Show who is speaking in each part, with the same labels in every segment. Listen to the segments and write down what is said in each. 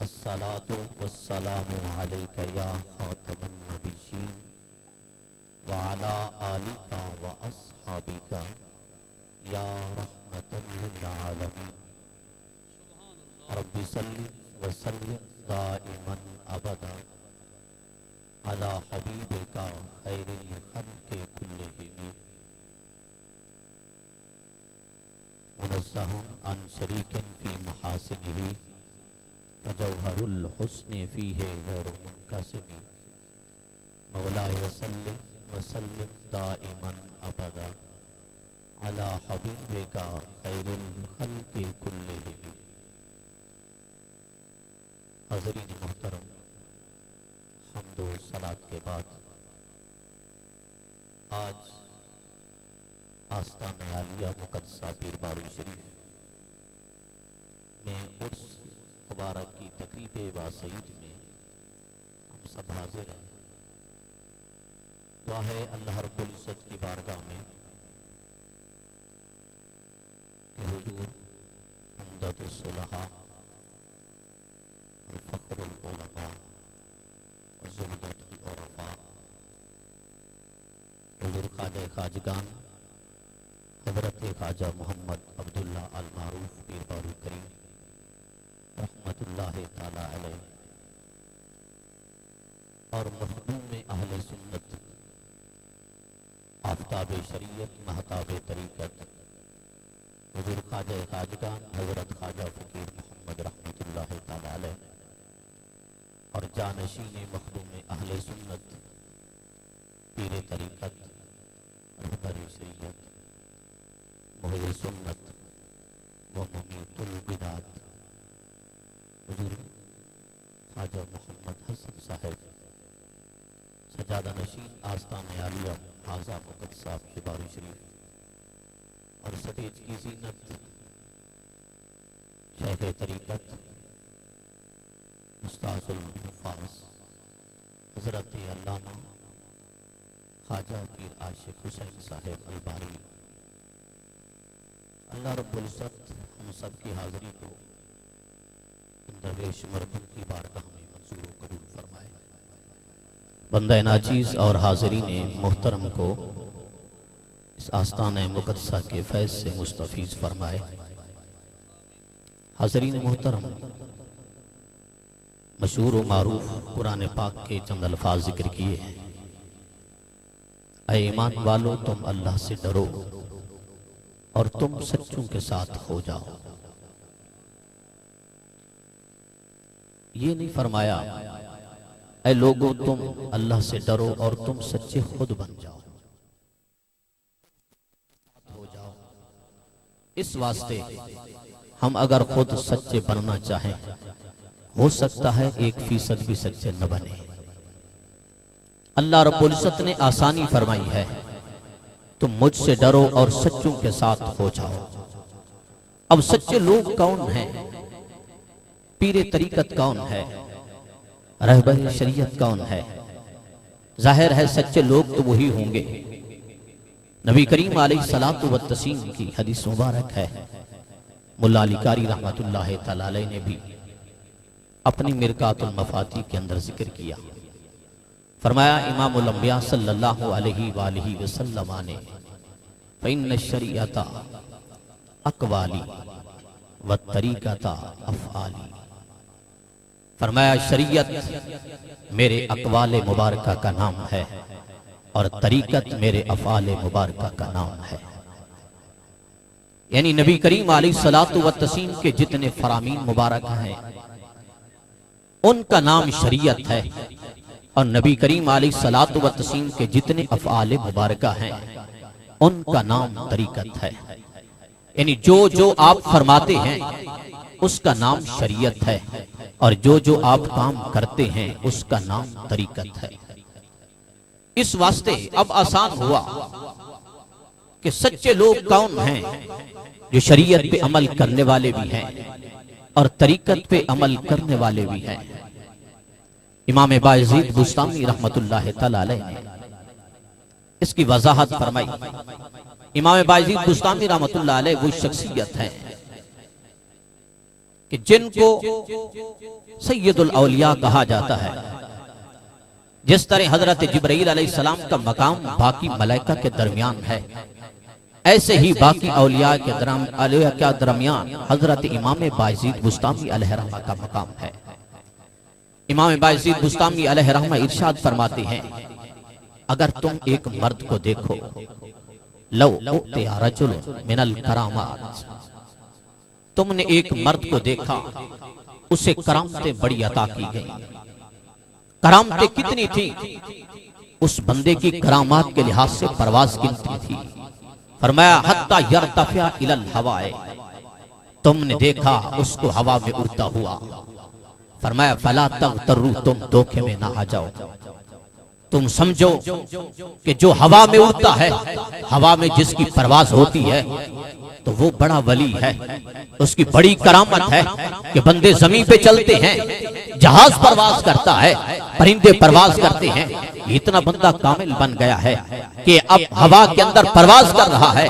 Speaker 1: अस्सलातु वस्सलामु अलैका या खातमन नबिय्यीन व अला आलिका व अस्हाबिका या रहमतन लिल आलमीन। रब्बि सल्लि व सल्लिम दाइमन अबदा अला हबीबिका खैरिल खल्क़ि कुल्लिहिम मुनज़्ज़हुन अन शरीकिन फी महासिनिही वजौहरुल हुस्नि फीहि गैरु मुनक़सिम। मौलाए सल्लि व सल्लिम दाइमन अबदा अला हबीबिका खैरिल खल्क़ि कुल्लिहिम। हाज़रीन मोहतरम, हम्दो सलात के बाद आज आस्तान आलिया मुक़द्दसा पीर बारू शरीफ में उर्स मुबारक की तकरीब वासईद में हम सब हाजिर हैं। दुआ है अल्लाह रब्बुल इज़्ज़त की बारगाह में कि हुजूर उम्दतुस सुलहा व फ़ख्रुल उलमा व ज़ुबदतुल उरफ़ा हुजूर ख्वाजा खाजगान हज़रत ख्वाजा मोहम्मद अब्दुल्ला अल मारूफ पीर बारू करीम रहमतुल्लाहि ताला अलैह और मखदूम अहले सुन्नत आफताब शरीयत महताब तरीक़त हुजूर ख्वाजा खाजगान हज़रत ख्वाजा फ़कीर मोहम्मद रहमतुल्लाहि ताला अलैह और जानशीन मखदूम अहले सुन्नत पीर तरीक़त रहबर शरीयत मुहिय सुन्नत व मुमीतुल बिदात हुजूर ख्वाजा मोहम्मद हसन साहब सजादा नशीन आस्तान आलिया हाजा मुक़द्दसा बारू शरीफ और सतेज की ज़ीनत शेख तरीक़त उस्ताज़ुल हुफ़ाज़ हज़रत अल्लामा ख्वाजा पीर आशिक़ हुसैन साहब अलबारी अल्लाह रब्बुल इज़्ज़त हम सब की हाज़िरी को दरवेश मरहूम की बारगाह में मंजूर व कबूल फरमाए। बंदा नाचीज़ और हाज़िरीन मोहतरम को इस आस्तान मुक़द्दसा के फैज़ से मुस्तफ़ीज़ फरमाए। हाज़िरीन मोहतरम, मशहूर व मारूफ कुरान पाक के चंद अल्फाज जिक्र किए हैं। ऐ ईमान वालो, तुम अल्लाह से डरो और तुम सच्चों के साथ हो जाओ। ये नहीं फरमाया ऐ लोगों तुम अल्लाह से डरो और तुम सच्चे खुद बन जाओ, हो जाओ। इस वास्ते हम अगर खुद सच्चे बनना चाहें, हो सकता है 1% भी सच्चे न बने। अल्लाह रब्बुल इज़्ज़त ने आसानी फरमाई है, तुम मुझसे डरो और सच्चों के साथ हो जाओ। अब सच्चे लोग कौन हैं? पीरे तरीक़त कौन है? रहबर शरीयत कौन है? जाहिर है सच्चे लोग तो वही होंगे। नबी करीम अलैहिस्सलातु व तस्लीम की हदीस मुबारक है, मुल्ला अली कारी रहमतुल्लाहि तआला अलैह ने भी अपनी मिरकातुल मफाती के अंदर जिक्र किया। फरमाया इमामुल अंबिया सल्लल्लाहु अलैहि वालिहि वसल्लम ने फ़इन्न शरीअता अक़वाली व तरीक़ता अफ़आली। फरमाया शरीयत मेरे अक़वाले मुबारका का नाम है और तरीक़त मेरे अफ़आले मुबारका का नाम है। यानी नबी करीम अलैहिस्सलातु व तस्लीम के जितने फरामीन मुबारक हैं उनका नाम शरीयत है, और नबी करीम अलैहिस्सलातु व तस्लीम के जितने अफ़आले मुबारका हैं उनका नाम तरीक़त है। यानी जो जो आप फरमाते हैं उसका नाम शरीयत है, और जो जो आप काम करते हैं उसका नाम तरीक़त है। इस वास्ते अब आसान हुआ कि सच्चे लोग कौन हैं, जो शरीयत पे अमल करने वाले भी हैं और तरीक़त पे अमल करने वाले भी हैं। इमाम बायज़ीद बुस्तामी रहमतुल्लाहि तआला अलैह ने इसकी वजाहत फरमाई। इमाम बायज़ीद बुस्तामी रहमतुल्लाह अलैह वो शख्सियत है कि जिनको सैयदुल औलिया कहा जाता है, जिस तरह हजरत जिब्राइल अलैहिस्सलाम का मकाम बाकी मलाइका के दरमियान है, ऐसे ही बाकी औलिया के दरमियान हजरत इमाम बायजीद बुस्तामी अलैहिर्रहमा का मकाम है। इमाम बायजीद बुस्तामी अलैहिर्रहमा इरशाद फरमाते हैं, अगर तुम एक मर्द को देखो, लो उतिया रजुल मिनल करामात, तुमने एक मर्द को देखा, उसे करामतें बड़ी अता की गई। करामतें कितनी थी? उस बंदे की करामात के लिहाज से परवाज गिनती थी। फरमाया हत्ता यरतफिया इलल हवाए, तुमने देखा उसको हवा में उड़ता हुआ। फरमाया फला तगतरू, तुम धोखे में ना आ जाओ, तुम समझो कि जो हवा में उड़ता है, हवा में जिसकी परवाज होती है, तो वो बड़ा वली है, उसकी बड़ी करामत है कि बंदे जमीन पे चलते हैं, जहाज परवाज करता है, परिंदे परवाज करते हैं। इतना बंदा कामिल बन गया है कि अब हवा के अंदर परवाज कर रहा है।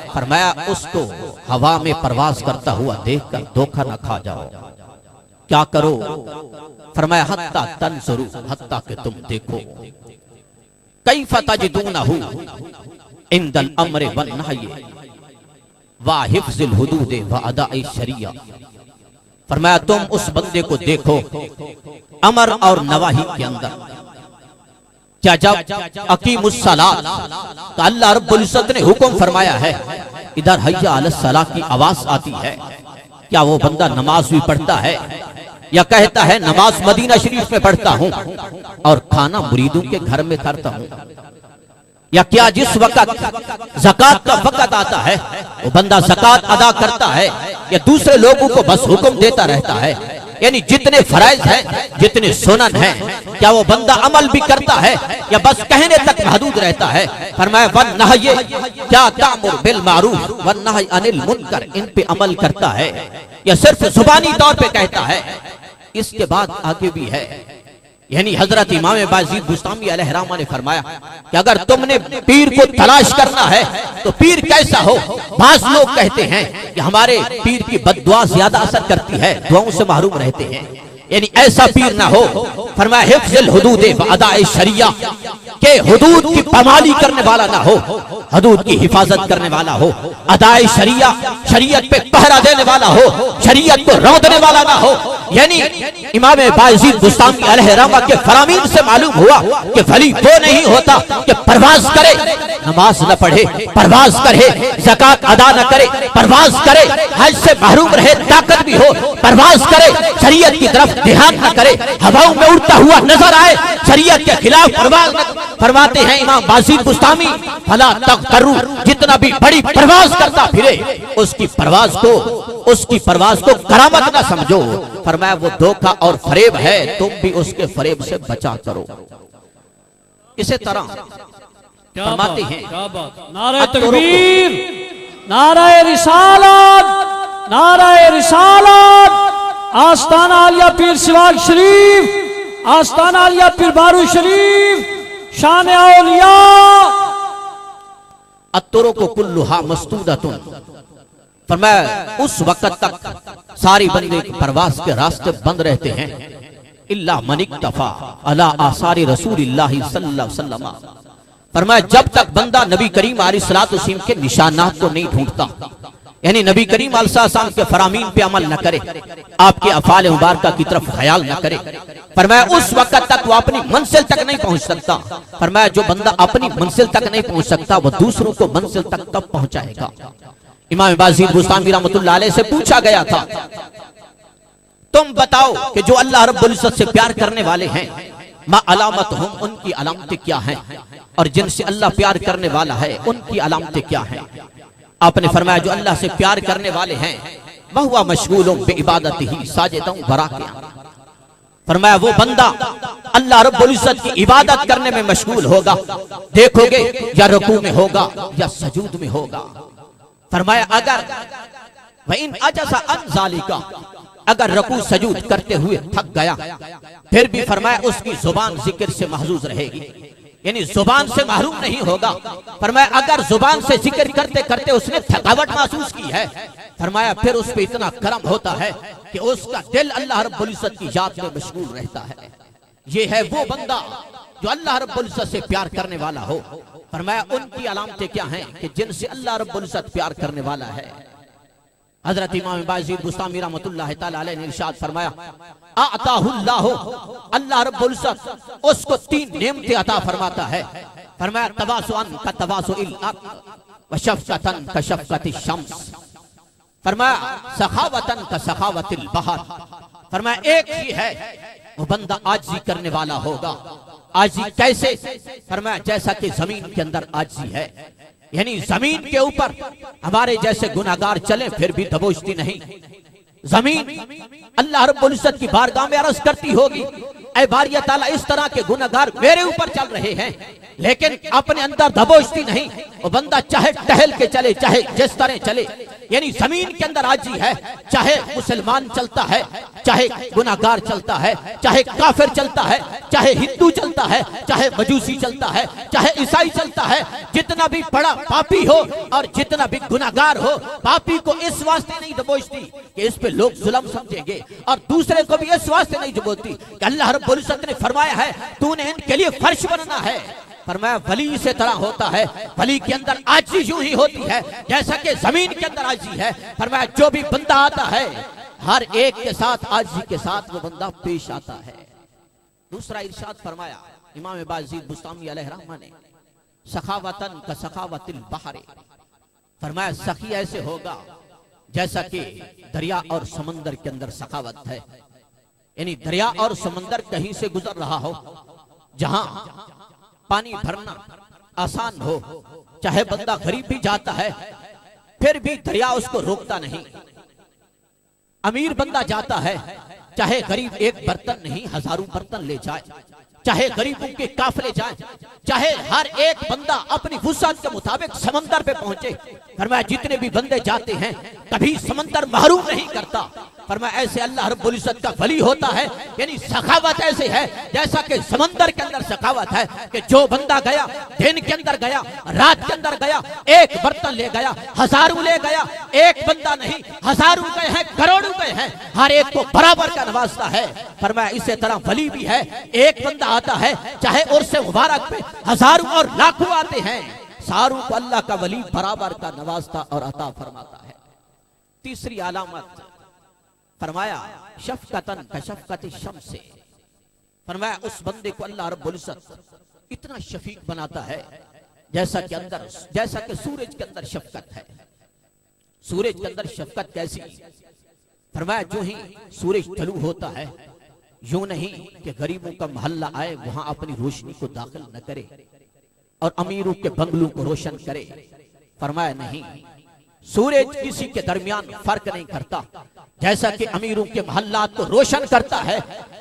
Speaker 1: फरमाया उसको हवा में परवाज करता हुआ देखकर धोखा न खा जाओ। क्या करो? फरमाया हत्ता तंजुरू, हत्ता कि तुम देखो, कैफ तजिदूनहु इंदल अम्र वन नही व हिफ्ज़िल हुदूद व अदाई शरिया। फरमाया तुम उस बंदे को देखो अमर और नवाही के अंदर, क्या जब अकीमुस सलात तो अल्लाह रब्बुल इज्जत ने हुक्म फरमाया है, इधर हय्या अलस सलाह की आवाज आती है, क्या वो बंदा नमाज भी पढ़ता है या कहता है नमाज मदीना शरीफ में पढ़ता हूं और खाना मुरीदों के घर में करता हूं? या क्या जिस वक्त ज़कात का वक्त आता है वो बंदा ज़कात अदा करता है या दूसरे लोगों को बस हुक्म देता रहता है? यानी जितने फराइज हैं, जितने सुनन हैं, क्या वो बंदा अमल भी करता है या बस कहने तक महदूद रहता है? फरमाया वन नहये, क्या तामुर बिल मारूफ वन नही अनिल मुनकर, इन पे अमल करता है या सिर्फ जुबानी तौर पे कहता है? इसके बाद आगे भी है। यानी हजरत इमाम बायजीद बुस्तामी अलैहिर्रहमा ने फरमाया कि अगर तुमने पीर को तलाश करना है तो पीर कैसा हो? बास लोग कहते हैं कि हमारे पीर की बद्दुआ ज्यादा असर करती है, दुआओं से महरूम रहते हैं, यानी ऐसा पीर ना हो। फरमाया हिफ्ज़ुल हुदूद व अदाए शरिया, के हुदूद की पामाली करने वाला ना हो, हदूद की हिफाजत करने वाला हो, अदाए शरिया, शरीयत पे पहरा देने वाला हो, शरीयत को रौंदने वाला ना हो। यानी इमाम बायजीद बुस्तामी अलैहिर्रहमा के फरामीन से मालूम हुआ कि वली वो नहीं होता कि परवाज करे, नमाज न पढ़े, परवाज करे, ज़कात अदा न करे, परवाज करे, हज से महरूम रहे, ताकत भी हो, परवाज करे, शरीयत की तरफ ध्यान न करे, हवाओं में उड़ता हुआ नजर आए, शरीयत के खिलाफ परवाज न। फरमाते हैं इमाम बायजीद बुस्तामी, फला तगतरू, जितना भी बड़ी परवाज करता फिरे उसकी परवाज को करामत न समझो। फरमाया वो धोखा और फरेब है, तुम भी उसके फरेब से बचा करो। इसी तरह फरमाते हैं,
Speaker 2: नारे तकबीर, नारे रिसालत, नारे रिसालत, आस्ताना आलिया पीर सिवाग शरीफ, आस्ताना आलिया पीर बारू शरीफ, शान औलिया।
Speaker 1: अत्तुरुकु कुल्लुहा मस्तूदतुन, फरमाया उस वक्त तक सारी बंदे की परवास के रास्ते बंद रहते हैं, इल्ला मन इक्तफा अला आसारी रसूलिल्लाहि सल्लल्लाहु अलैहि वसल्लम। फरमाया जब तक बंदा नबी करीम अलैहिस्सलातु वस्सलाम के निशानात को नहीं ढूंढता, यानी नबी करीम अलैहिस्सलाम के फरामीन पे अमल न करे, आपके अफ़ाल मुबारका की तरफ ख्याल न करे, फरमाया उस वक्त तक वो अपनी मंजिल तक नहीं पहुंच सकता। फरमाया जो बंदा अपनी मंजिल तक नहीं पहुंच सकता वो दूसरों को मंजिल तक कब पहुंचाएगा? इमाम बायजीद बुस्तामी रहमतुल्लाह अलैह से पूछा गया था, तुम बताओ कि जो अल्लाह रब्बुल इज्जत से प्यार करने वाले हैं, मा अलामत हम, उनकी अलामतें क्या हैं? और जिनसे अल्लाह प्यार करने वाला है उनकी अलामतें क्या हैं? आपने फरमाया जो अल्लाह से प्यार करने वाले हैं वह मशगूलुम बिइबादतिही साजिदुन व राकिअन। फरमाया वो बंदा अल्लाह रब्बुल इज्जत की इबादत करने में मशगूल होगा, देखोगे या रुकू में होगा या सजूद में होगा। फरमाया अगर वइन अजज़ा अन ज़ालिका, अगर रकू सजूद करते हुए थक गया, फिर भी फरमाया उसकी जुबान जिक्र से महजूज रहेगी, यानी जुबान से महरूम नहीं होगा। फरमाया अगर जुबान से जिक्र करते करते उसने थकावट महसूस की है, फरमाया फिर उस पे इतना करम होता है कि उसका दिल अल्लाह रब्बुल इज्जत की याद में मशगूल रहता है। ये है वो बंदा जो अल्लाह रब्बुल इज्जत से प्यार करने वाला हो। फरमाया उनकी अलामतें क्या हैं कि जिनसे अल्लाह रब्बुल इज्जत प्यार करने वाला है। हजरत इमाम बाजीद बुस्तामी रहमतुल्लाह तआला अलैह ने इरशाद फरमाया आताहुल्लाहु, अल्लाह रब्बुल इज्जत उसको 3 नेमतें अता फरमाता है। फरमाया तवासुअन का तवासुइल अर्द व शफकतन का शफकतिश शम्स, फरमाया सखावतन का सखावतिल बहर। फरमाया एक ही है वो बंदा आजी करने वाला होगा। आजी कैसे? फरमाया जैसा कि जमीन के अंदर आजी है, यानी जमीन के ऊपर हमारे जैसे गुनाहगार चले फिर भी दबोचती नहीं। जमीन अल्लाह रब्बुल इज्जत की बारगाह में अर्ज करती होगी, ऐ बारिया ताला इस तरह के गुनाहगार मेरे ऊपर चल रहे हैं, लेकिन अपने अंदर दबोचती नहीं। वो बंदा चाहे टहल के चले, चाहे जिस तरह चले, यानी जमीन के अंदर आजी है। चाहे मुसलमान चलता है, चाहे गुनाहगार चलता है, चाहे काफिर चलता है, चाहे हिंदू चलता है, चाहे मजूसी चलता है, चाहे ईसाई चलता है, जितना भी बड़ा पापी हो और जितना भी गुनाहगार हो, पापी को इस वास्ते नहीं दबोचती कि इस पे लोग जुल्म समझेंगे, और दूसरे को भी इस वास्ते नहीं दबोचती कि अल्लाह रब्बुल इज्जत ने फरमाया है तूने इनके लिए फर्श बनना है। फरमाया वली इसे तरह होता है, वली के अंदर आजी यूं ही होती है जैसा कि जमीन के अंदर आजी है। फरमाया जो भी बंदा आता है हर एक के साथ आजी के साथ वो बंदा पेश आता है। दूसरा इरशाद फरमाया इमाम बाजीद बुस्तामी अलैहिर्रहमा ने सखावतन का सखावतिल बहर, फरमाया सखी ऐसे होगा जैसा कि दरिया और समंदर के अंदर सखावत है, यानी दरिया और समंदर कहीं से गुजर रहा हो, जहां पानी भरना आसान हो, चाहे बंदा गरीब भी जाता है फिर भी दरिया उसको रोकता नहीं। अमीर बंदा जाता है, चाहे गरीब एक बर्तन नहीं हजारों बर्तन ले जाए, चाहे गरीबों के काफले जाए, चाहे हर एक बंदा अपनी वुसअत के मुताबिक समंदर पे पहुंचे। फरमाया जितने भी बंदे जाते हैं कभी समंदर महरूम नहीं करता। फरमाया ऐसे अल्लाह रब्बुल इज्जत का वली होता है, यानी सखावत ऐसे है जैसा कि समंदर के अंदर सखावत है कि जो बंदा गया, दिन के अंदर गया, रात के अंदर गया, एक बर्तन ले गया, हजारों ले गया, एक बंदा नहीं हजारों गए हैं, करोड़ों गए हैं, हर एक को बराबर का नवाजता है। फरमाया इसी तरह वली भी है, एक बंदा आता है चाहे उर्से मुबारक पे हजारों और लाखों आते हैं, सारों को अल्लाह का वली बराबर का नवाजता और अता फरमाता है। तीसरी अलामत फरमाया शफकतन का शफकतिश शम्स, फरमाया उस बंदे को अल्लाह रब्बुल इज्जत इतना शफीक बनाता है जैसा कि सूरज के अंदर शफकत है। सूरज के अंदर शफकत कैसी? फरमाया जो ही सूरज तलू होता है यूं नहीं कि गरीबों का मोहल्ला आए वहां अपनी रोशनी को दाखिल न करे और अमीरों के बंगलों को रोशन करे। फरमाया नहीं, सूरज किसी के दरमियान फर्क नहीं करता, जैसा कि अमीरों के मोहल्लात को रोशन करता है,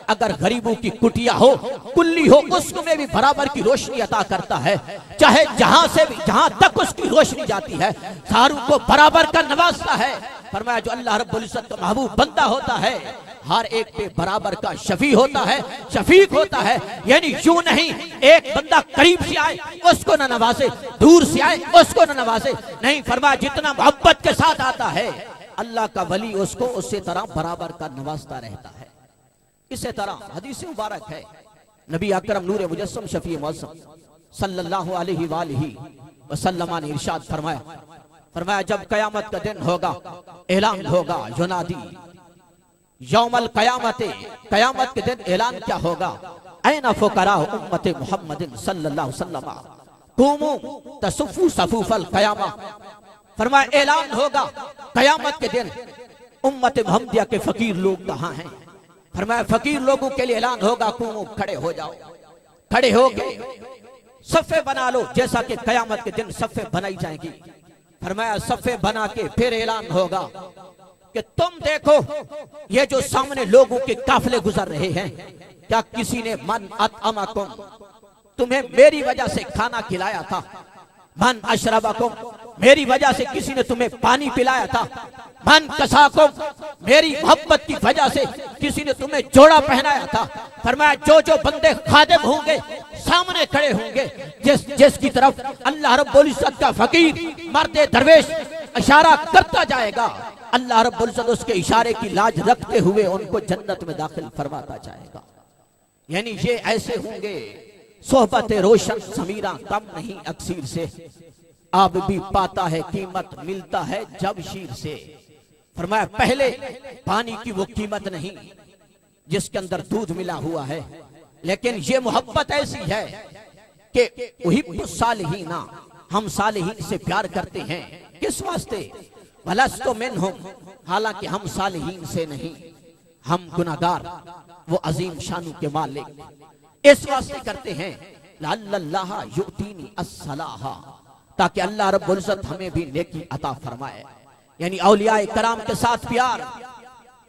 Speaker 1: अगर गरीबों की कुटिया हो, कुल्ली हो, उसको में भी बराबर की रोशनी अता करता है। चाहे जहां से भी जहां तक उसकी रोशनी जाती है सारों को बराबर का नवाजता है। फरमाया जो अल्लाह रब्बुल इज्जत का महबूब बंदा होता है हर एक पे बराबर का शफी होता है, शफीक होता है, यानी यूं नहीं एक बंदा करीब से आए उसको न नवाजे, दूर से आए उसको न नवाजे, नहीं। फरमाया जितना मोहब्बत के साथ आता है अल्लाह का वली उसको उसी तरह बराबर का नवाजता रहता है। इसी तरह हदीस मुबारक है, नबी अकरम नूर मुजस्सम शफी मौसम सल्लल्लाहु अलैहि वालिहि वसल्लम ने इरशाद फरमाया जब कयामत का दिन होगा ऐलान होगा, युनादी यौमल कयामत, कयामत के दिन ऐलान क्या होगा? ऐना फुकरा उम्मत मुहम्मदिन सल्लल्लाहु अलैहि वसल्लम कुमू तसुफु सफुफल कयामा। फरमाया ऐलान होगा कयामत के दिन उम्मत मुहम्मदिया के फकीर लोग कहाँ हैं? फरमाया फकीर लोगों के लिए ऐलान होगा कुमू खड़े हो जाओ, खड़े होके सफ़े बना लो जैसा कि कयामत के दिन सफ़े बनाई जाएंगी। फरमाया सफ़े बना के फिर ऐलान होगा कि तुम देखो ये जो सामने लोगों के काफले गुजर रहे हैं, क्या किसी ने मन अतअमकुम, तुम्हें मेरी वजह से खाना खिलाया था? मन अशरबकुम, मेरी वजह से किसी ने तुम्हें पानी पिलाया था। मन कसाको, मेरी मोहब्बत की वजह से किसी ने तुम्हें जोड़ा पहनाया था। फरमाया जो जो बंदे खादिम होंगे, सामने खड़े होंगे, जिसकी तरफ अल्लाह रब्बुल इज्जत का फकीर मर्दे दरवेश इशारा करता जाएगा, अल्लाह रब्बुल इज्जत उसके इशारे की लाज रखते हुए उनको जन्नत में दाखिल फरमाता जाएगा। यानी ये ऐसे होंगे, सोहबत रोशन समीरा कम नहीं अक्सीर से, अब भी पाता है कीमत मिलता है जमशीर से। फरमाया पहले पानी की वो कीमत नहीं जिसके अंदर दूध मिला हुआ है, लेकिन ये मोहब्बत ऐसी है कि वही सालिहीना, हम सालिहीन से प्यार करते हैं। किस वास्ते? वलस्तो मिनहुम, हालांकि हम सालिहीन से नहीं, हम गुनाहगार, वो अजीम शानु के मालिक इस वास्ते करते हैं लअल्लाह युतीनी अस्सलाह, ताकि अल्लाह रब्बुल इज्जत हमें भी नेकी अता फरमाए। यानी औलियाए कराम के साथ प्यार,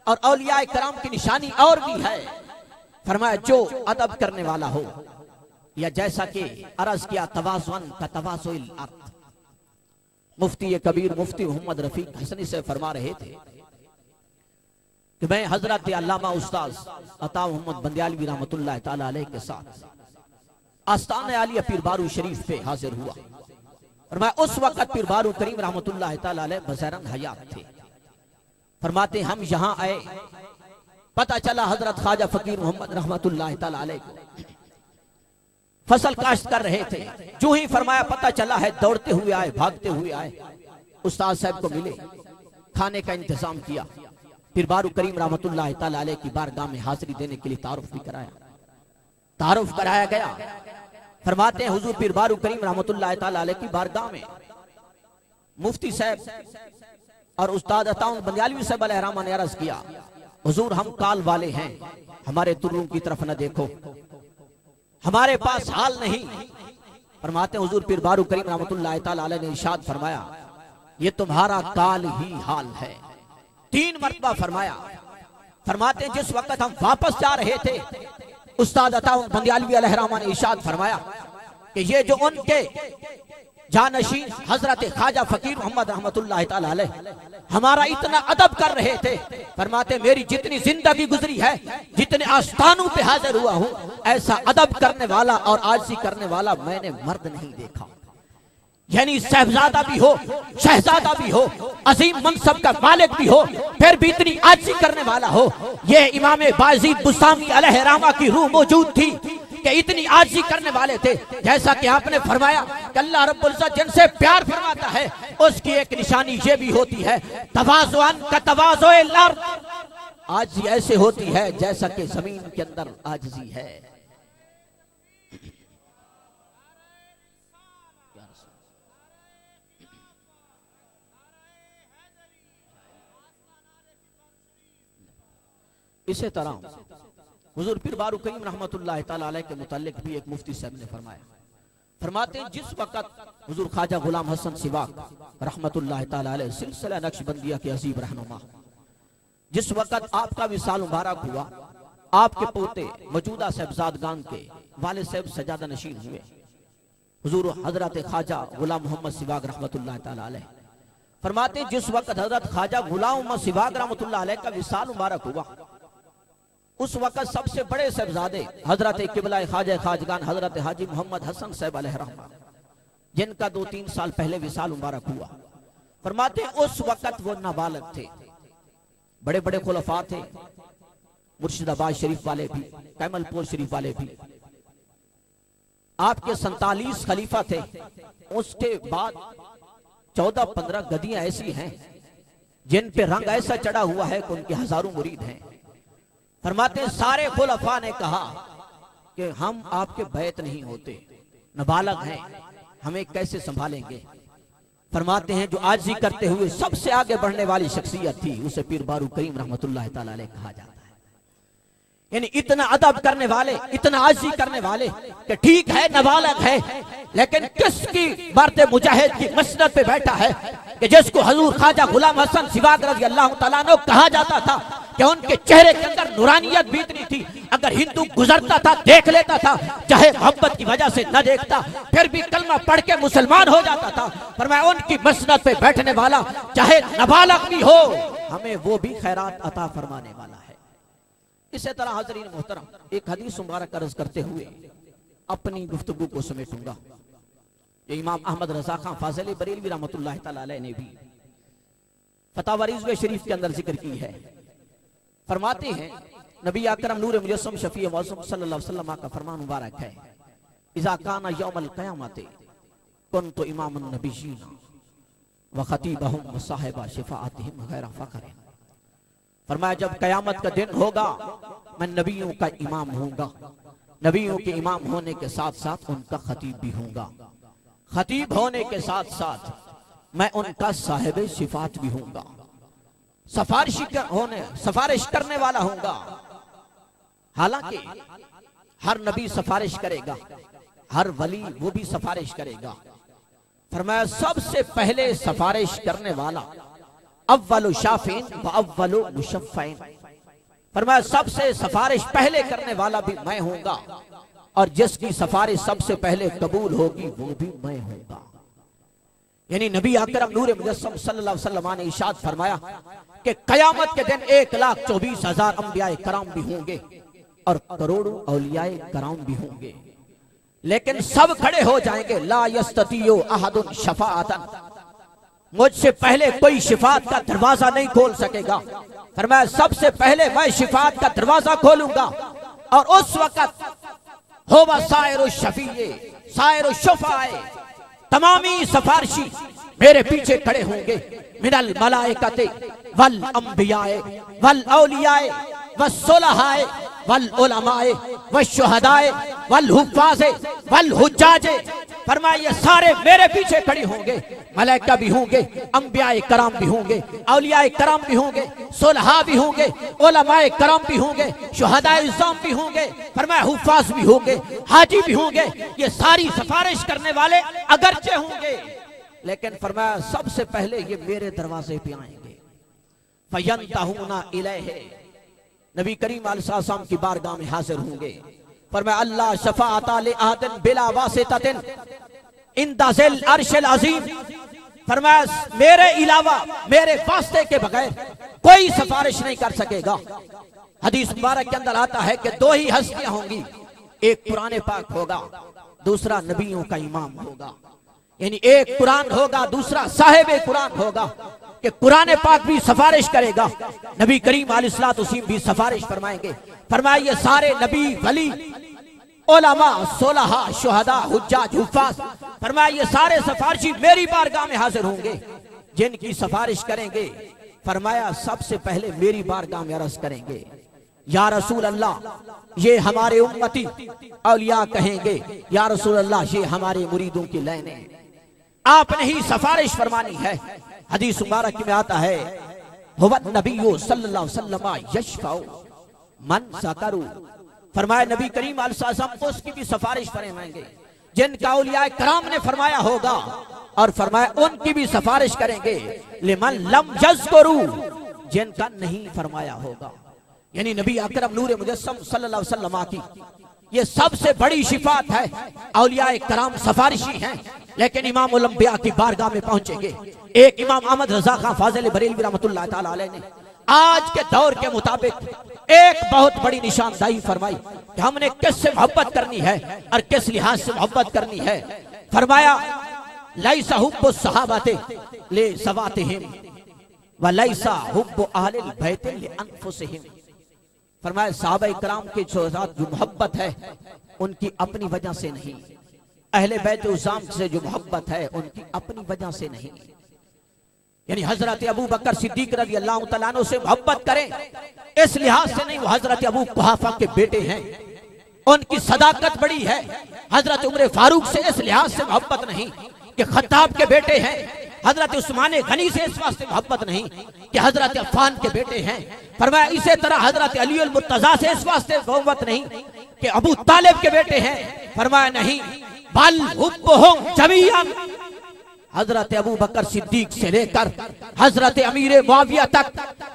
Speaker 1: और औलियाए कराम की निशानी और भी है। फरमाया जो अदब करने वाला हो, या जैसा कि अर्ज किया तवाज़ुन का तवाज़ुल अर्द, मुफ्ती कबीर मुफ्ती मोहम्मद रफीक हसनी से फरमा रहे थे कि मैं हजरत अल्लामा उस्ताद अता मोहम्मद बंदियालवी रहमतुल्लाह ताला अलैह के साथ आस्तान आलिया पीर बारू शरीफ पे हाजिर हुआ, और मैं उस वक्त पीर बारू करीम रहमतुल्लाह ताला अलैह बज़रन हयात थे। फरमाते हम यहाँ आए, पता चला हजरत ख्वाजा फकीर मोहम्मद रहमतुल्लाह ताला अलैह फसल काश्त कर रहे थे। जो ही फरमाया पता चला है, दौड़ते हुए आए, भागते हुए आए, उस्ताद साहब को मिले, खाने का इंतजाम किया, फिर बारू करीम रहमतुल्लाह ताला अलैह की बारगाह में हाजिरी देने के लिए तारुफ भी कराया, तारुफ कराया गया। फरमाते हैं हुजूर पीर बारू करीम रहमतुल्लाह ताला अलैह की बारगाह में मुफ्ती साहब और उस्ताद अताउन बंदियालवी साहब अलैहिर्रहमा ने अर्ज किया, हुजूर हम काल वाले हैं, हमारे तुर्रों की तरफ न देखो, हमारे पास हाल नहीं। फरमाते हैं हुजूर पीर बारू करीम रहमतुल्लाह ताला अलैह ने इरशाद फरमाया, ये तुम्हारा काल ही हाल है। 3 मरतबा फरमाया। फरमाते हैं जिस वक्त हम वापस जा रहे थे, उस्ताद अताउन बंदियालवी अलैहिर्रहमा ने इरशाद फरमाया कि ये जो उनके जानशीन हजरत ख्वाजा फकीर मोहम्मद रहमतुल्लाह ताला अलैह हमारा इतना अदब कर रहे थे, फरमाते मेरी जितनी जिंदगी गुजरी है, जितने आस्थानों पे हाजिर हुआ हूं, ऐसा अदब करने वाला और आजिज़ी करने वाला मैंने मर्द नहीं देखा। यानी साहबजादा भी हो, शहजादा भी हो, अजीम मनसब का मालिक भी हो, फिर भी इतनी आजिज़ी करने वाला हो। ये इमाम बायज़ीद बुस्तामी अलैहिर्रहमा की रूह मौजूद थी कि इतनी आजिज़ी करने वाले थे। जैसा कि आपने फरमाया कि अल्लाह रब्बुल इज्जत जिनसे प्यार फरमाता है, उसकी एक निशानी ये भी होती है तवाज़ुन का तवाज़ुल अर्द, आजिज़ी ऐसे होती है जैसा कि जमीन के अंदर आजिज़ी है। इसी तरह हुजूर पीर बारू करीम रहमतुल्लाह ताला अलैह के मुतालिक भी एक मुफ्ती साहब ने फरमाया। फरमाते हैं जिस वक्त हुजूर ख्वाजा गुलाम हसन सिवाक रहमतुल्लाह ताला अलैह सिलसिला नक्शबंदिया के अजीब रहनुमा, जिस वक्त आपका विसाल मुबारक हुआ, आपके पोते मौजूदा साहबजादगान के वाले साहब सजादा नशीन हुए, हुजूर हजरत ख्वाजा गुलाम मोहम्मद सिवाक रहमतुल्लाह ताला अलैह। फरमाते हैं जिस वक्त हजरत ख्वाजा गुलाम मोहम्मद सिवाक रहमतुल्लाह अलैह का विसाल मुबारक हुआ, उस वक्त सबसे बड़े साहबजादे हजरत किबला ख्वाजा खाजगान हजरत हाजी मोहम्मद हसन साहब अलैहिर्रहमा, जिनका 2-3 साल पहले विसाल मुबारक हुआ, फरमाते उस वक्त वो नाबालग थे। बड़े बड़े खुलफा थे, मुर्शिदाबाद शरीफ वाले भी, कैमलपुर शरीफ वाले भी, आपके 47 खलीफा थे। उसके बाद 14-15 गदियां ऐसी हैं जिन पे रंग ऐसा चढ़ा हुआ है कि उनके हजारों मुरीद हैं। फरमाते सारे खुलफा ने कहा कि हम आपके बैत नहीं होते, नाबालग हैं, हमें कैसे संभालेंगे। फरमाते हैं जो आजिज़ी करते हुए सबसे आगे बढ़ने वाली शख्सियत थी, उसे पीर बारू करीम रहमतुल्लाह ताला अलैह कहा जाता है। यानी इतना अदब करने वाले, इतना आजिज़ी करने वाले कि ठीक है नाबालग है, लेकिन किसकी मर्द मुजाहिद की मसनद पे बैठा है कि जिसको हुजूर ख्वाजा गुलाम हसन सिवाक रज़ी अल्लाह तआला अन्हु कहा जाता था कि उनके चेहरे के अंदर नूरानियत भी इतनी थी, अगर हिंदू गुजरता था देख लेता था, चाहे मोहब्बत की वजह से न देखता फिर भी कलमा पढ़ के मुसलमान हो जाता था। फरमाया उनकी मसनद पे बैठने वाला चाहे नाबालग भी हो, हमें वो भी खैरात अता फरमाने वाला है। इसी तरह हाज़रीन मोहतरम, एक हदीस मुबारक अर्ज करते हुए अपनी गुफ्तगू को समेटूंगा। ये इमाम अहमद रज़ा खां फाज़िल बरेलवी रहमतुल्लाह तआला अलैह ने भी फतावा रिज़्वी शरीफ के अंदर जिक्र की है। फरमाते हैं नबी अकरम नूर मुजस्सम शफी मौसम सल्लल्लाहु अलैहि वसल्लम का फरमान मुबारक है, इज़ा काना यौमल क़यामति कुन्तु इमामन नबिय्यीन व खतीबहुम व साहिबा शिफाअतिहिम गैर फ़ख्र। फरमाया जब कयामत का दिन होगा मैं नबियों का इमाम होऊंगा, नबियों के इमाम होने के साथ साथ उनका खतीब भी होऊंगा, खतीब होने के साथ साथ मैं उनका साहिब शिफात भी होऊंगा, सफारिश करने वाला होऊंगा। हालांकि हर नबी सफारिश करेगा, हर वली वो भी सफारिश करेगा। फरमाया सबसे पहले सफारिश करने वाला अव्वलु शाफिन व अव्वलु मुशफ़्फ़ईन। फरमाया सबसे सफारिश पहले करने वाला भी मैं होऊंगा और जिसकी सफारिश सबसे पहले कबूल होगी वो भी मैं होऊंगा। यानी नबी अकरम नूर मुजस्सम सल्लल्लाहु अलैहि वसल्लम ने इरशाद फरमाया कि कयामत के दिन 1,24,000 अंबियाए कराम भी होंगे और करोड़ों औलियाए कराम भी होंगे, लेकिन सब खड़े हो जाएंगे। ला यस्ततियो अहदुन शफाअतन, मुझसे पहले कोई शिफात का दरवाजा नहीं खोल सकेगा। फरमाया सबसे पहले मैं शिफात का दरवाजा खोलूंगा और उस वक्त होवा सायरु शफीए सायरु शुफाए, तमामी सफारशी मेरे पीछे खड़े होंगे। मिनल मलाइकते वल अंबियाए वल औलियाए वस सुलहाए वल उलमाए वस शुहदाए वल हुफ्फाज़े वल हुज्जाजे। फरमाया ये सारे मेरे पीछे खड़े होंगे, मलाइका भी होंगे, अंबियाए कराम भी होंगे, औलियाए कराम भी होंगे, सुलहा भी होंगे, उलमाए कराम भी होंगे, शुहदाए इज़्ज़ाम भी होंगे, फरमाया हुफ्फाज़ भी होंगे, हाजी भी होंगे। ये सारी सफारिश करने वाले अगरचे होंगे, लेकिन फरमाया सबसे पहले ये मेरे दरवाजे पे आएंगे। फयंतहुना इलैहि, नबी करीम अलैहि सलाम की बारगाह में हाजिर होंगे। फरमाया अल्लाह शफाअत ले आदन बिला वासिततिन इंदा ज़िल अर्शिल अज़ीम। फरमाया मेरे अलावा मेरे वास्ते के बगैर कोई सफारिश नहीं कर सकेगा। हदीस मुबारक के अंदर आता है कि दो ही हस्तियां होंगी, एक कुरान पाक होगा, दूसरा नबियों का इमाम होगा। यानी एक कुरान होगा, दूसरा साहिब कुरान होगा कि कुरान पाक भी सफारिश करेगा, नबी करीम अलैहिस्सलाम भी सफारिश फरमाएंगे। फरमाया ये सारे नबी वली उलमा सुलहा शुहदा हुज्जाज हुफ्फाज, फरमाया ये सारे सफारिशी मेरी बारगाह में हाजिर होंगे। जिनकी सफारिश करेंगे फरमाया सबसे पहले मेरी बारगाह में अर्ज करेंगे, या रसूल अल्लाह ये हमारे उम्मती। औलिया कहेंगे या रसूल अल्लाह ये हमारे मुरीदों की लाइनें हैं, आपने ही सफारिश फरमानी है। हदीस मुबारक में आता है हुवा नबिय्यु सल्लल्लाहु अलैहि वसल्लम यशफाउ मन सकरू। फरमाया नबी करीम अलैहि सलाम उसकी भी सफारिश फरमाएंगे जिनका औलिया कराम ने फरमाया होगा, और फरमाया उनकी भी सफारिश करेंगे लिमन लम यज़कुरू, जिनका नहीं फरमाया होगा। यानी नबी अकरम नूर मुजस्सम सल्लल्लाहु अलैहि वसल्लम की ये सबसे बड़ी शिफात है। औलिया कराम सफारिशी हैं, लेकिन इमाम उल अंबिया की बारगाह में पहुंचेंगे। एक इमाम अहमद रज़ा खां फाज़िल बरेलवी रहमतुल्लाह तआला अलैह ने आज के दौर के मुताबिक एक बहुत बड़ी निशानदाही फरमाई कि हमने किससे मोहब्बत करनी है और किस लिहाज से मोहब्बत करनी है। फरमाया लैसा हुब्बु सहाबाते ले सवातिहिम व लैसा हुब्बु अहलिल बैत ले अनफुसिहिम। फरमाया सहाबाए कराम के साथ जो मोहब्बत है उनकी अपनी वजह से नहीं, अहले बैत उज़ाम से जो मोहब्बत है उनकी अपनी वजह से नहीं। यानी हजरत अबू बकर सिद्दीक रज़ी अल्लाह तआला अन्हु से मोहब्बत करें इस लिहाज से नहीं, वो हजरत अबू कुहाफा के बेटे हैं, उनकी सदाकत बड़ी है। हजरत उमर फारूक से इस लिहाज से मोहब्बत नहीं कि खत्ताब के बेटे हैं। हजरत उस्मान गनी से इस वास्ते मोहब्बत नहीं कि हजरत अफ़ान के बेटे हैं। फरमाया इसी तरह हजरत अली अल मुर्तज़ा से इस वास्ते मोहब्बत नहीं कि अबू तालिब के बेटे हैं। फरमाया नहीं, बल हुब्बुहुम जमीअन, हजरत अबू बकर सिद्दीक से लेकर हजरत अमीर मुआविया तक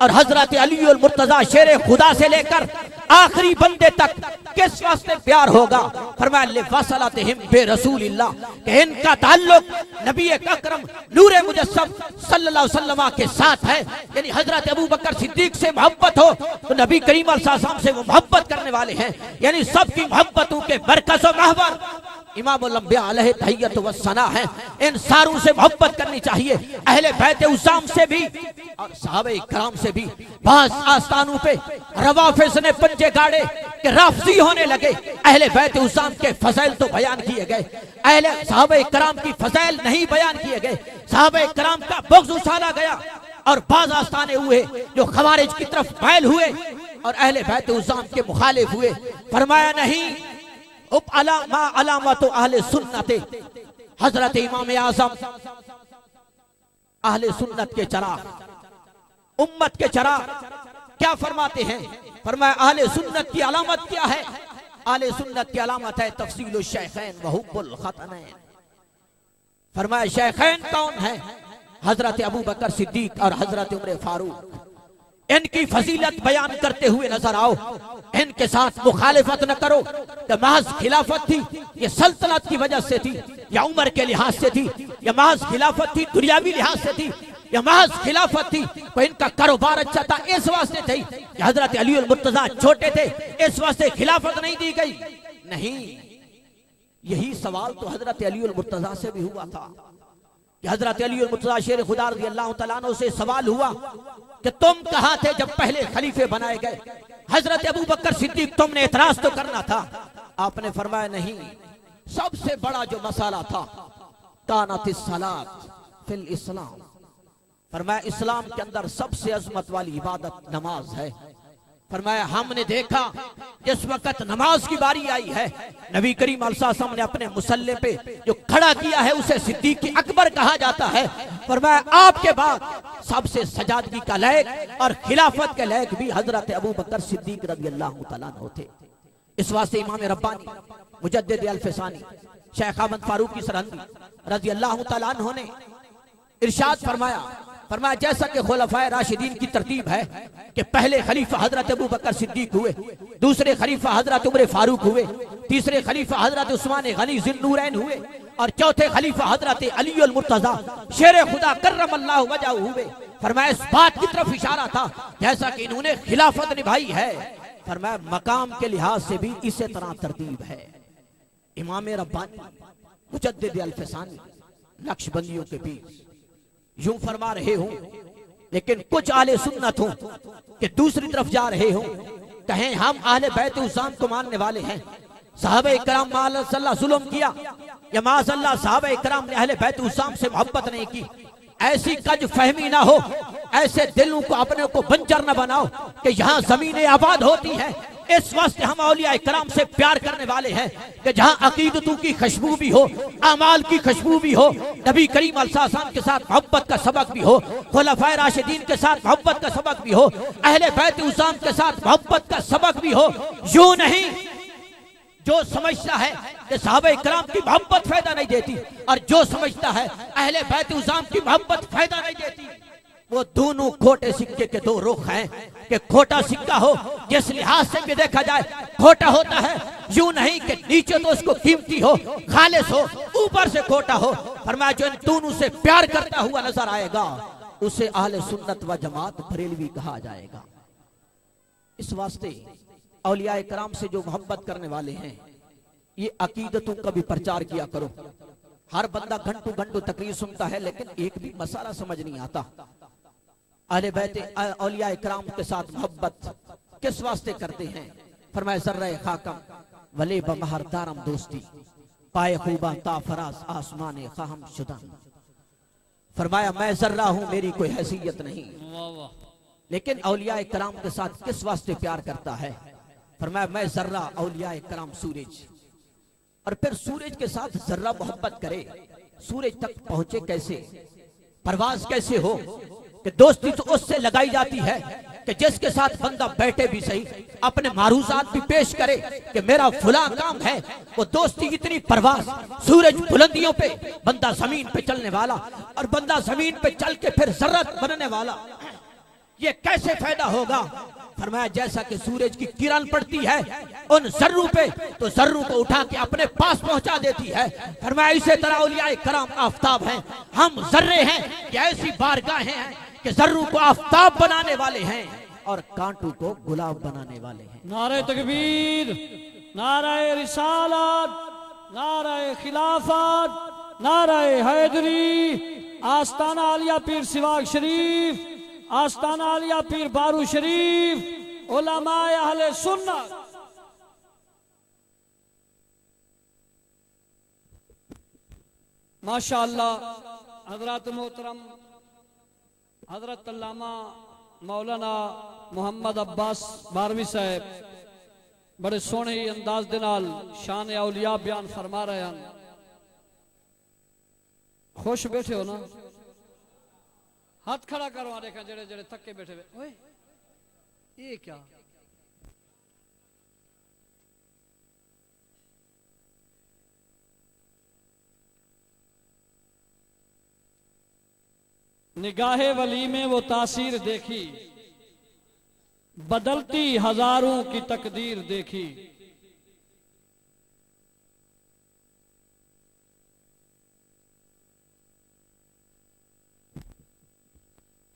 Speaker 1: और हजरत अली अल मुर्तज़ा शेर खुदा से लेकर आखिरी बंदे तक किस वास्ते प्यार होगा? फरमाया लिवसलतिहिम बिरसूलिल्लाह, कि इनका ताल्लुक नबी अकरम नूरे मुजस्सम सल्लल्लाहु अलैहि वसल्लम के साथ है। यानी हजरत अबू बकर सिद्दीक से मोहब्बत हो तो नबी करीम अलैहि सल्लम से वो मोहब्बत करने वाले हैं। यानी सबकी मोहब्बतों के बरकस और महवर इमामुल अंबिया अलैहि तहियत व सना है। इन सारों से मोहब्बत करनी चाहिए, अहले बैत उसाम से भी और सहाबे कराम से भी। बास आस्थानों पे रवाफिज ने पंजे गाड़े कि राफजी होने लगे, अहले बैत उसाम के फज़ैल तो बयान किए गए, अहले सहाबे कराम की फज़ैल नहीं बयान किए गए। सहाबे कराम का बुग़्ज़ उछाला गया और बाज आस्थाने हुए जो खवारिज की तरफ मैल हुए और अहले बैत उसाम के मुखालिफ हुए। फरमाया नहीं, उप अलामत अहले सुन्नते, हजरत इमाम आज़म अहले सुन्नत के चराग, उम्मत के चराग क्या फरमाते हैं? फरमाया अहले सुन्नत की अलामत क्या है? अहले सुन्नत की अलामत है तफसीलुल शैखैन व हुब्बुल खतनैन। फरमाया शैखैन कौन है? हजरत अबू बकर सिद्दीक और हजरत उमर फारूक। इनकी फजीलत बयान करते हुए नजर आओ, इनके साथ मुखालिफत न करो कि महज खिलाफत थी, ये सल्तनत की वजह से थी, या उम्र के लिहाज से थी, या महज खिलाफत थी दुनियावी लिहाज से थी, या महज खिलाफत थी तो इनका कारोबार अच्छा था इस वास्ते थी, या हजरत अली अल मुर्तजा छोटे थे इस वास्ते खिलाफत नहीं दी गई? नहीं, यही सवाल तो हजरत अली अल मुर्तजा से भी हुआ था। हजरत अली और मुर्तज़ा शेर खुदा रज़ी अल्लाह तआला अन्हु से सवाल हुआ कि तुम कहाँ थे जब पहले खलीफे बनाए गए? हजरत अबू बकर सिद्दीक, तुमने एतराज तो करना था। आपने फरमाया नहीं, सबसे बड़ा जो मसाला था कानतिस सलात फिल इस्लाम। फरमाया इस्लाम के अंदर सबसे अजमत वाली इबादत नमाज है। फरमाया हमने देखा जिस वक्त नमाज की बारी आई है, नबी करीम अलैहि सल्लम ने अपने मुसल्ले पे जो खड़ा किया है उसे सिद्दीक़ अकबर कहा जाता है। फरमाया आपके बाद सबसे सजादगी का लायक और खिलाफत के लायक भी हजरत अबू बकर सिद्दीक रज़ी अल्लाह तआला अन्हु थे। इस वास्ते इमाम रब्बानी मुजद्दिद अल-फ़सानी शेख अहमद फारूकी सरहंदी रज़ी अल्लाह तआला अन्हु ने इरशाद फरमाया, फरमाया जैसा कि खुलफाए राशिदीन की तरतीब है कि पहले खलीफा हजरत अबू बकर सिद्दीक हुए, दूसरे खलीफा हजरत उमर फारूक हुए, तीसरे खलीफा हजरत उस्मान गनी ज़ुन्नूरैन हुए और चौथे खलीफा हजरत अली अल मुर्तज़ा शेर खुदा कर्रमल्लाहु वजहहु हुए। फरमाया इस बात की तरफ इशारा था जैसा कि इन्होंने खिलाफत निभाई है। फरमाया मकाम के लिहाज से भी इसी तरह तरतीब है। इमाम रब्बानी मुजद्दिद अल-फ़सानी नक्शबंदियों के बीच यूं फरमा रहे हो, लेकिन कुछ आले सुन्नत हो कि दूसरी तरफ जा रहे हो, कहें हम आहले बैत उसाम को मानने वाले हैं, सहाबे इकराम माअल्लाह जुल्म किया, या माअल्लाह सहाबे इकराम ने अहले बैत उसाम से मोहब्बत नहीं की। ऐसी कज फहमी ना हो, ऐसे दिलों को अपने को बंजर न बनाओ कि यहाँ जमीनें आबाद होती है। इस वास्ते हम औलिया इकराम से प्यार करने वाले हैं कि जहाँ अकीदतों की खुशबू भी हो, अमाल की खुशबू भी हो, नबी करीम अलैहि सल्लम के साथ मोहब्बत का सबक भी हो, खुलफाए राशिदीन के साथ मोहब्बत का सबक भी हो, अहले बैत उसाम के साथ मोहब्बत का सबक भी हो। यूं नहीं जो समझता है कि सहाबा इकराम की मोहब्बत फायदा नहीं देती और जो समझता है अहले बैत उसाम की मोहब्बत फायदा नहीं देती, वो दोनों खोटे सिक्के के दो रुख हैं कि खोटा सिक्का हो जिस लिहाज से भी देखा जाए खोटा होता है, यूं नहीं कि नीचे तो उसको कीमती हो, खालिस हो, ऊपर से खोटा हो। फरमाया जो इन दोनों से प्यार करता हुआ नजर आएगा उसे अहले सुन्नत व जमात बरेलवी कहा जाएगा। इस वास्ते औलिया इकराम से जो मोहब्बत करने वाले हैं ये अकीदतों का भी प्रचार किया करो। हर बंदा घंटों घंटों तकरीर सुनता है लेकिन एक भी मसाला समझ नहीं आता। अहले बैत औलिया इकराम के साथ मोहब्बत किस वास्ते करते हैं? फरमाया ज़र्रा खाकम वले बमहर दारम दोस्ती पाए खूबा ताफराज आसमान खाहम शुदा। फरमाया मैं जर्रा हूं, मेरी कोई हैसियत नहीं, लेकिन औलिया इकराम के साथ किस वास्ते प्यार करता है? फरमाया मैं जर्रा औलिया इकराम सूरज, और फिर सूरज के साथ जर्रा मोहब्बत करे, सूरज तक पहुंचे कैसे, परवाज कैसे हो कि दोस्ती तो उससे लगाई जाती है कि जिसके साथ बंदा बैठे भी सही, अपने मारूजात भी पेश करे कि मेरा फुला काम है। वो दोस्ती इतनी परवाज, सूरज बुलंदियों पे, बंदा जमीन पे चलने वाला और बंदा जमीन पे चल के फिर जर्रत बनने वाला, ये कैसे फायदा होगा फरमाया जैसा कि सूरज की किरण पड़ती है उन जर्रों पे तो जर्रों को उठा के अपने पास पहुंचा देती है। फरमाया इसी तरह औलियाए कराम आफताब हैं, हम जर्रे हैं कि ऐसी बारगाहें हैं कि जर्रों को आफताब बनाने वाले हैं और कांटों को गुलाब बनाने वाले हैं।
Speaker 2: नारे तकबीर, नारे रिसालत, नारे खिलाफत, नारे हैदरी, आस्ताना आलिया पीर सिवाग शरीफ, आस्ताना आलिया पीर बारू शरीफ, उलमाए अहले सुन्नत। माशाअल्लाह हजरत मोहतरम हजरत अल्लामा मौलाना मुहम्मद अब्बास बारवी साहब बड़े सोहने अंदाज दे नाल शान औलिया बयान फरमा रहे हैं। खुश बैठे हो ना? हाथ खड़ा करो, देखा जेड़े जेड़े थके बैठे हुए। ओए ये क्या? निगाहे वली में वो तासीर देखी, बदलती हजारों की तकदीर देखी।